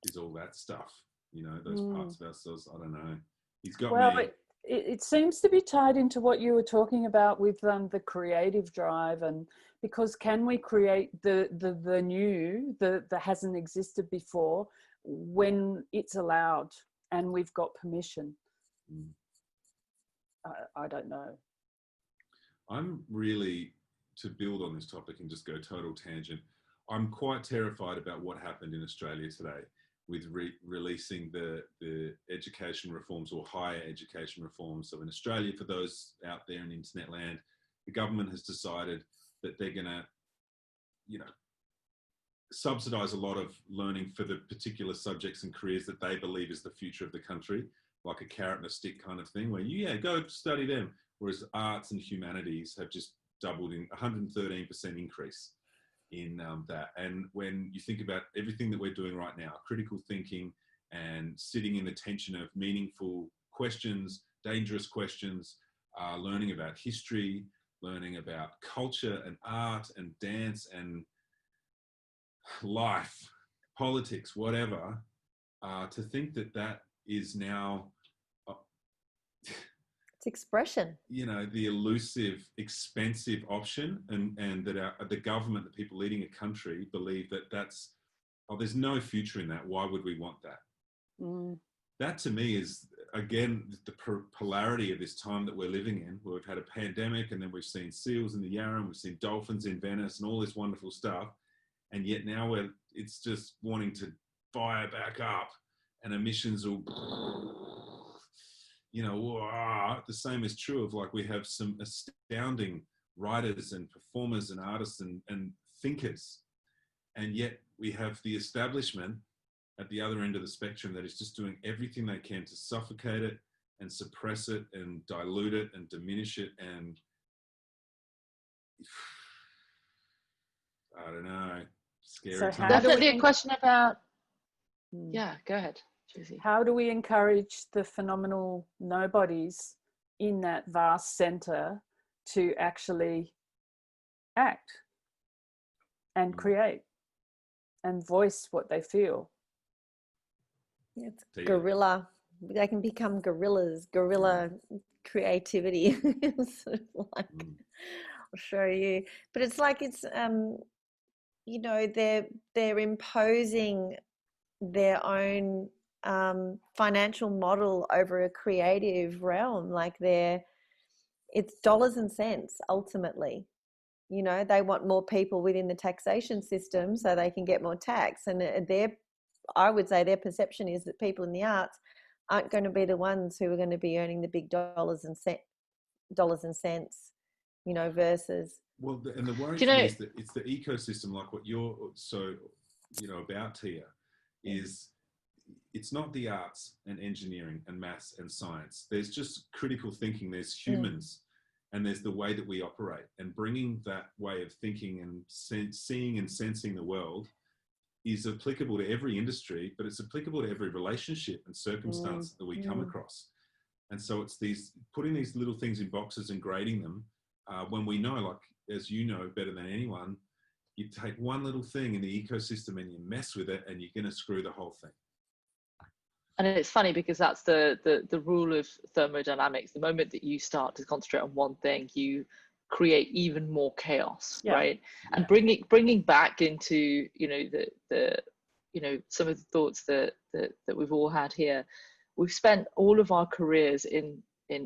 S2: is all that stuff, you know, those parts of ourselves. I don't know. He's got me.
S4: It seems to be tied into what you were talking about with the creative drive, and because can we create the new that hasn't existed before when it's allowed and we've got permission? I don't know.
S2: I'm really, to build on this topic and just go total tangent, I'm quite terrified about what happened in Australia today with releasing the education reforms, or higher education reforms. So in Australia, for those out there in internet land, the government has decided that they're going to, you know, subsidise a lot of learning for the particular subjects and careers that they believe is the future of the country, like a carrot and a stick kind of thing, where go study them. Whereas arts and humanities have just doubled in 113% increase in that. And when you think about everything that we're doing right now, critical thinking and sitting in the tension of meaningful questions, dangerous questions, learning about history, learning about culture and art and dance and life, politics, whatever, to think that that is now
S3: it's expression,
S2: you know, the elusive, expensive option, and that the government, the people leading a country, believe that that's, there's no future in that. Why would we want that? That to me is, again, the polarity of this time that we're living in, where we've had a pandemic, and then we've seen seals in the Yarra, we've seen dolphins in Venice and all this wonderful stuff. And yet now it's just wanting to fire back up, and emissions will, you know, the same is true of, like, we have some astounding writers and performers and artists and thinkers. And yet we have the establishment at the other end of the spectrum that is just doing everything they can to suffocate it and suppress it and dilute it and diminish it. And I don't know, scary.
S4: So
S2: time.
S1: Definitely a question about, yeah, go ahead, Josie.
S4: How do we encourage the phenomenal nobodies in that vast centre to actually act and create and voice what they feel?
S3: It's guerrilla. They can become guerrillas, guerrilla creativity. Sort of like, I'll show you. But it's like, it's you know, they're imposing their own financial model over a creative realm. Like, it's dollars and cents ultimately. You know, they want more people within the taxation system so they can get more tax. And I would say their perception is that people in the arts aren't going to be the ones who are going to be earning the big dollars and cents, you know, versus.
S2: Well, and the worry for me is that it's the ecosystem, like what you're so, you know, about, Tia, is it's not the arts and engineering and maths and science. There's just critical thinking. There's humans, and there's the way that we operate, and bringing that way of thinking and seeing and sensing the world is applicable to every industry, but it's applicable to every relationship and circumstance that we come across. And so it's putting these little things in boxes and grading them when we know, like, as you know better than anyone, you take one little thing in the ecosystem and you mess with it, and you're going to screw the whole thing.
S1: And it's funny because that's the rule of thermodynamics. The moment that you start to concentrate on one thing, you create even more chaos, right? And bringing back into, you know, the you know, some of the thoughts that we've all had here. We've spent all of our careers in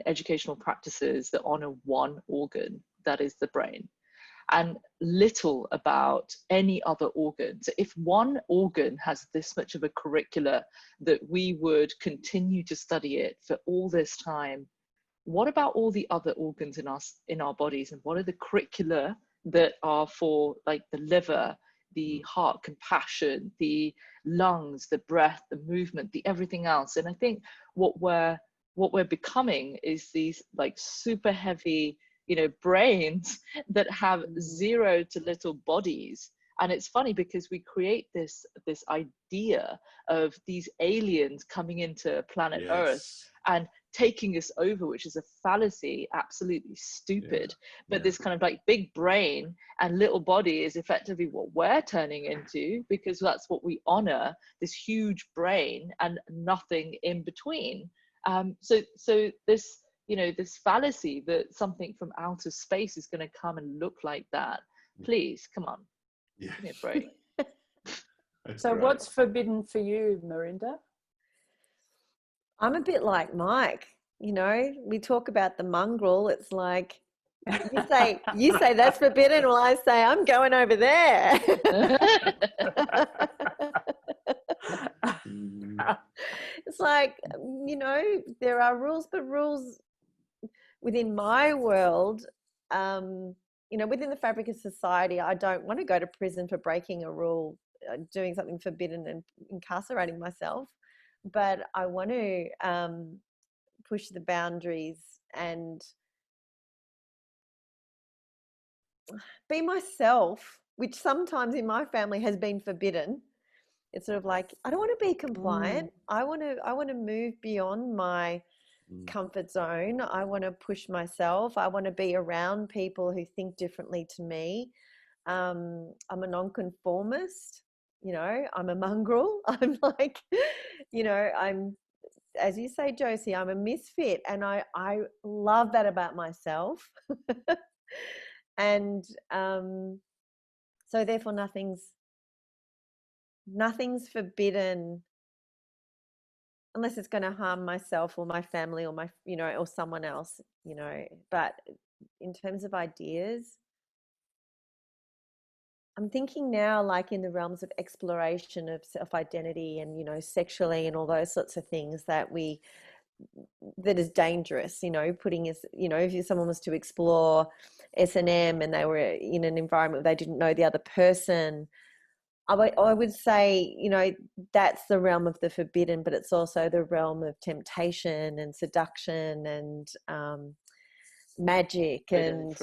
S1: educational practices that honor one organ, that is the brain, and little about any other organ. So if one organ has this much of a curricula that we would continue to study it for all this time, what about all the other organs in our bodies, and what are the curricula that are for, like, the liver, the heart, compassion, the lungs, the breath, the movement, the everything else? And I think what we're becoming is these, like, super heavy, you know, brains that have zero to little bodies. And it's funny because we create this idea of these aliens coming into planet Earth and taking us over, which is a fallacy, absolutely stupid. But this kind of like big brain and little body is effectively what we're turning into, because that's what we honor, this huge brain and nothing in between. So this, you know, this fallacy that something from outer space is going to come and look like that, please, come on, give me a break.
S4: So great. What's forbidden for you, Merinda?
S3: I'm a bit like Mike. You know, we talk about the mongrel. It's like you say that's forbidden. Well, I say I'm going over there. It's like, you know, there are rules, but rules within my world, you know, within the fabric of society, I don't want to go to prison for breaking a rule, doing something forbidden and incarcerating myself. But I want to push the boundaries and be myself, which sometimes in my family has been forbidden. It's sort of like, I don't want to be compliant. I want to move beyond my comfort zone. I want to push myself. I want to be around people who think differently to me. I'm a nonconformist. You know, I'm a mongrel. I'm like, you know, I'm, as you say, Josie, I'm a misfit, and I love that about myself. And so therefore nothing's forbidden unless it's going to harm myself or my family or my, you know, or someone else, you know. But in terms of ideas, I'm thinking now, like in the realms of exploration of self-identity and, you know, sexually and all those sorts of things that is dangerous, you know, putting us, you know, if someone was to explore S&M and they were in an environment where they didn't know the other person, I would say, you know, that's the realm of the forbidden, but it's also the realm of temptation and seduction and magic and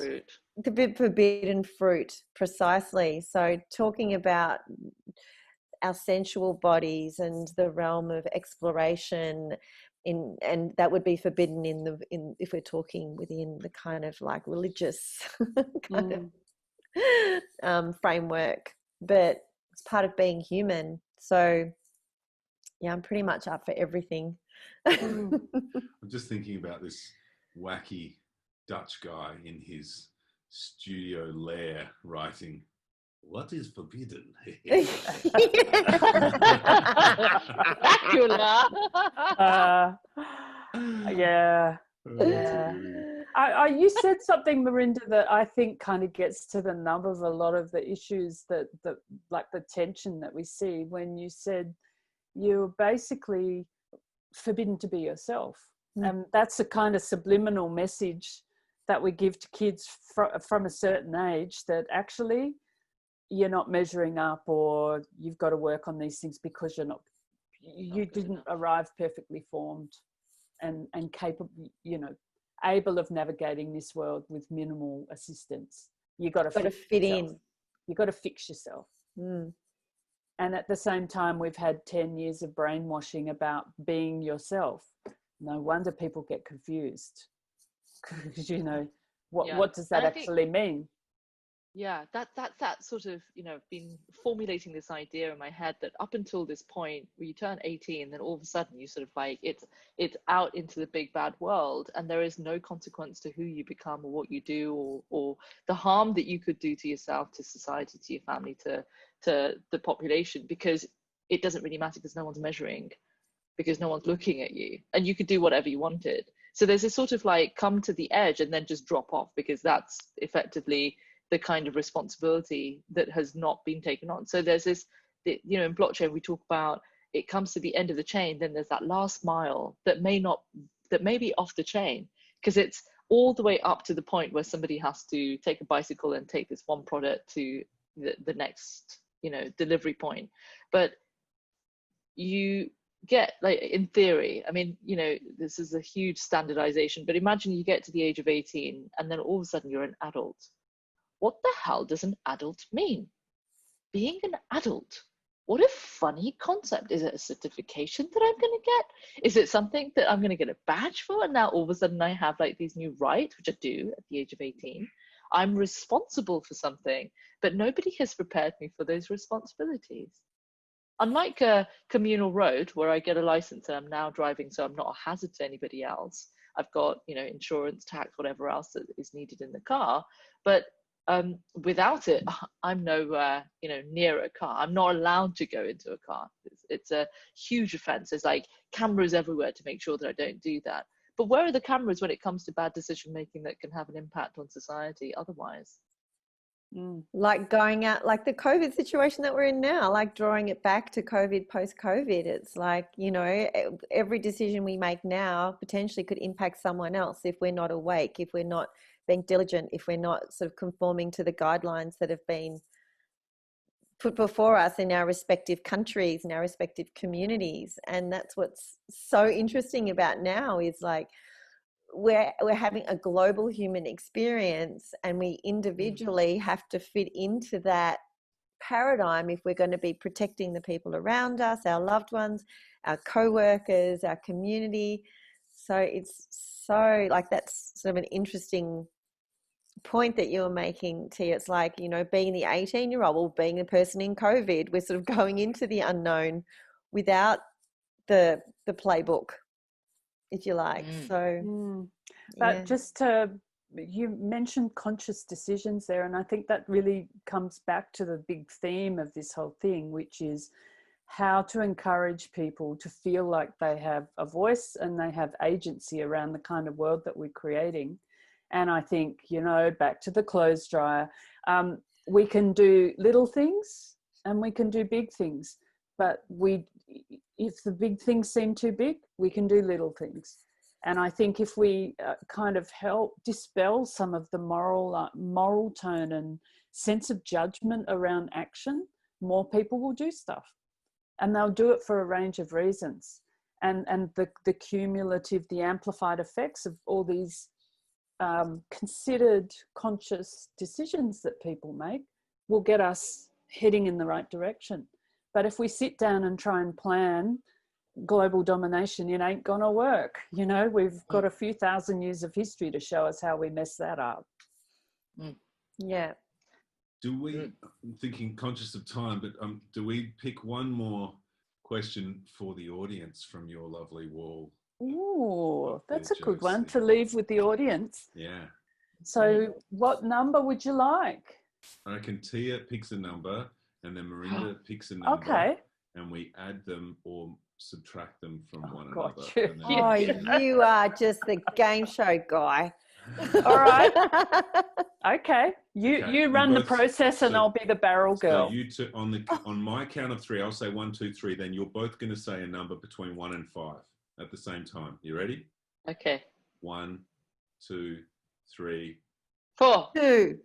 S3: the forbidden fruit, precisely. So talking about our sensual bodies and the realm of exploration and that would be forbidden in if we're talking within the kind of like religious kind of framework, but it's part of being human. So yeah, I'm pretty much up for everything.
S2: I'm just thinking about this wacky Dutch guy in his studio lair writing, "What is forbidden?"
S4: Yeah. You said something, Merinda, that I think kind of gets to the nub of a lot of the issues that like the tension that we see when you said you're basically forbidden to be yourself. And that's a kind of subliminal message that we give to kids from a certain age, that actually you're not measuring up, or you've got to work on these things because you didn't arrive perfectly formed and capable, you know, able of navigating this world with minimal assistance. You got to fit in. You got to fix yourself. And at the same time, we've had 10 years of brainwashing about being yourself. No wonder people get confused, because, you know, what does that actually mean?
S1: Yeah, that sort of, you know, been formulating this idea in my head that up until this point where you turn 18, then all of a sudden you sort of like, it's out into the big bad world, and there is no consequence to who you become or what you do, or the harm that you could do to yourself, to society, to your family, to the population, because it doesn't really matter, because no one's measuring, because no one's looking at you, and you could do whatever you wanted. So there's this sort of like come to the edge and then just drop off, because that's effectively the kind of responsibility that has not been taken on. So there's this, you know, in blockchain we talk about, it comes to the end of the chain, then there's that last mile that may be off the chain, because it's all the way up to the point where somebody has to take a bicycle and take this one product to the next, you know, delivery point. But you get, like, in theory, I mean, you know, this is a huge standardization, but imagine you get to the age of 18 and then all of a sudden you're an adult. What the hell does an adult mean? Being an adult what a funny concept. Is it a certification that I'm going to get? Is it something that I'm going to get a badge for? And now all of a sudden I have like these new rights, which I do at the age of 18. I'm responsible for something, but nobody has prepared me for those responsibilities. Unlike a communal road where I get a license and I'm now driving, so I'm not a hazard to anybody else. I've got, you know, insurance, tax, whatever else that is needed in the car. But without it, I'm nowhere, you know, near a car. I'm not allowed to go into a car. It's a huge offense. There's like cameras everywhere to make sure that I don't do that. But where are the cameras when it comes to bad decision making that can have an impact on society otherwise?
S3: Like going out, like the COVID situation that we're in now, like drawing it back to COVID, post-COVID. It's like, you know, every decision we make now potentially could impact someone else if we're not awake, if we're not being diligent, if we're not sort of conforming to the guidelines that have been put before us in our respective countries, in our respective communities. And that's what's so interesting about now is like, we're having a global human experience, and we individually have to fit into that paradigm if we're going to be protecting the people around us, our loved ones, our co-workers, our community. So it's so like, that's sort of an interesting point that you were making, Tia. It's like, you know, being the 18-year-old or being the person in COVID, we're sort of going into the unknown without the playbook, if you like. So
S4: but just to, you mentioned conscious decisions there, and I think that really comes back to the big theme of this whole thing, which is how to encourage people to feel like they have a voice and they have agency around the kind of world that we're creating. And I think, you know, back to the clothes dryer, we can do little things and we can do big things, but if the big things seem too big, we can do little things. And I think if we kind of help dispel some of the moral tone and sense of judgment around action, more people will do stuff, and they'll do it for a range of reasons. And the cumulative, the amplified effects of all these considered conscious decisions that people make will get us heading in the right direction. But if we sit down and try and plan global domination, it ain't gonna work. You know, we've got a few thousand years of history to show us how we mess that up.
S3: Yeah.
S2: Do we, I'm thinking conscious of time, but do we pick one more question for the audience from your lovely wall?
S4: Ooh, that's a good one to leave with the audience.
S2: Yeah.
S4: So what number would you like?
S2: I reckon Tia picks a number and then Merinda picks a number.
S4: Okay.
S2: And we add them or subtract them from one
S4: got
S2: another.
S4: you.
S3: Oh, you are just the game show guy.
S4: All right. Okay. You run the process and I'll be the barrel girl.
S2: So you two, on my count of three, I'll say 1, 2, 3. Then you're both going to say a number between 1 and 5 at the same time. You ready?
S1: Okay.
S2: 1, 2, 3,
S1: 4,
S3: 2,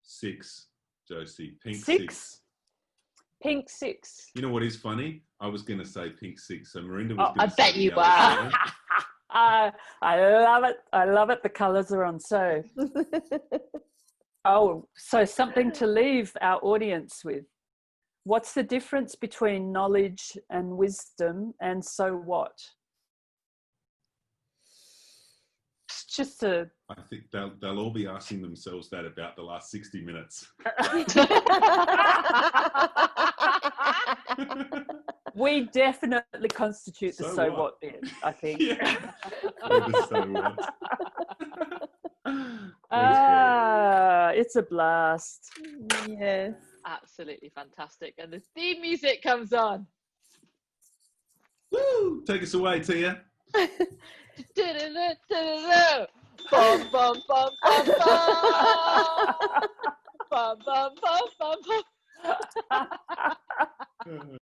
S2: 6. Josie, pink
S4: 6. Pink 6.
S2: You know what is funny? I was going to say pink 6. So Merinda was going to say
S1: I bet you were.
S4: I love it. I love it. The colours are on. So, so something to leave our audience with. What's the difference between knowledge and wisdom, and so what? Just to...
S2: I think they'll all be asking themselves that about the last 60 minutes.
S4: We definitely constitute the so what bit, I think.
S2: Yeah. The so what.
S4: It's a blast.
S3: yes.
S1: Absolutely fantastic. And the theme music comes on.
S2: Woo! Take us away, Tia.
S1: Bum, bum, bum, bum, bum. Bum, bum, bum, bum, bum.